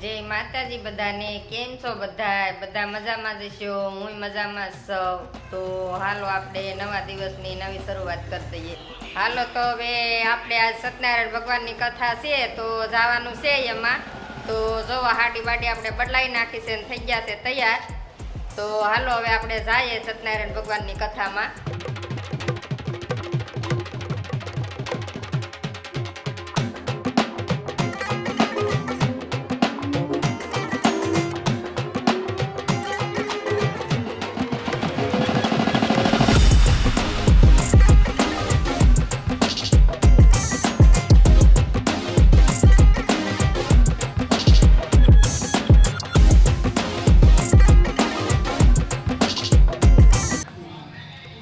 જય માતાજી બધાને કેમ છો બધા મજામાં જ છો હું મજામાં છું તો હાલો આપણે નવા દિવસની નવી શરૂઆત કરી દઈએ હાલો તો હવે આપણે આજ સત્યનારાયણ ભગવાનની કથા છે તો જવાનું છે એમાં તો જો હાડી બાડી આપણે બદલાઈ નાખી છે ને થઈ ગયા છે તૈયાર તો હાલો હવે આપણે જઈએ સત્યનારાયણ ભગવાનની કથામાં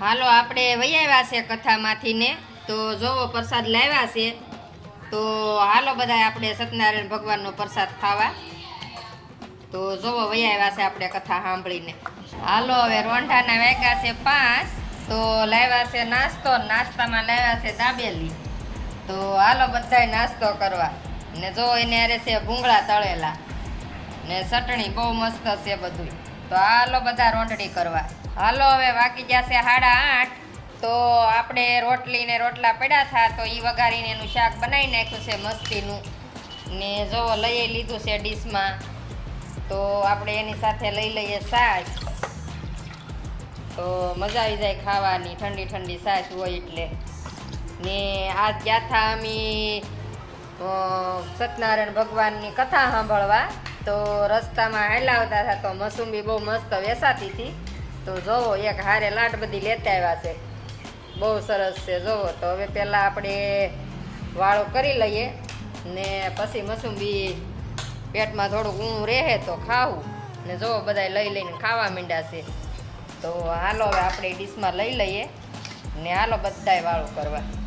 હાલો આપણે વહી આવ્યા છે કથામાંથી ને તો જોવો પ્રસાદ લાવ્યા છે તો હાલો બધા આપણે સત્યનારાયણ ભગવાનનો પ્રસાદ ખાવા તો જોવો વહી આવ્યા છે આપણે કથા સાંભળીને હાલો હવે રોંઢાના વાગ્યા છે 5 તો લાવ્યા છે નાસ્તામાં લાવ્યા છે દાબેલી તો હાલો બધાય નાસ્તો કરવા ને જો એને અરે છે ભૂંગળા તળેલા ને ચટણી બહુ મસ્ત છે બધું તો હાલો બધા રોંઢડી કરવા હાલો હવે વાગી જશે 8:30 તો આપણે રોટલી ને રોટલા પડ્યા હતા તો એ વઘારીને એનું શાક બનાવી નાખ્યું છે મસ્તીનું ને જો લઈ લીધું છે ડીશમાં તો આપણે એની સાથે લઈ લઈએ છાશ તો મજા આવી જાય ખાવાની ઠંડી ઠંડી છાશ હોય એટલે ને આજ ગયા હતા અમે સત્યનારાયણ ભગવાનની કથા સાંભળવા તો રસ્તામાં હાલાવતા હતા તો મસુંબી બહુ મસ્ત વેસાતી હતી તો જોવો એક હારે લાટ બધી લેતા આવ્યા છે બહુ સરસ છે જોવો તો હવે પહેલાં આપણે વાળો કરી લઈએ ને પછી મસુંબી પેટમાં થોડુંક ઊંઘ રહે તો ખાવું ને જોવો બધા લઈ લઈને ખાવા માંડ્યા છે તો હાલો હવે આપણે ડીશમાં લઈ લઈએ ને હાલો બધાય વાળું કરવા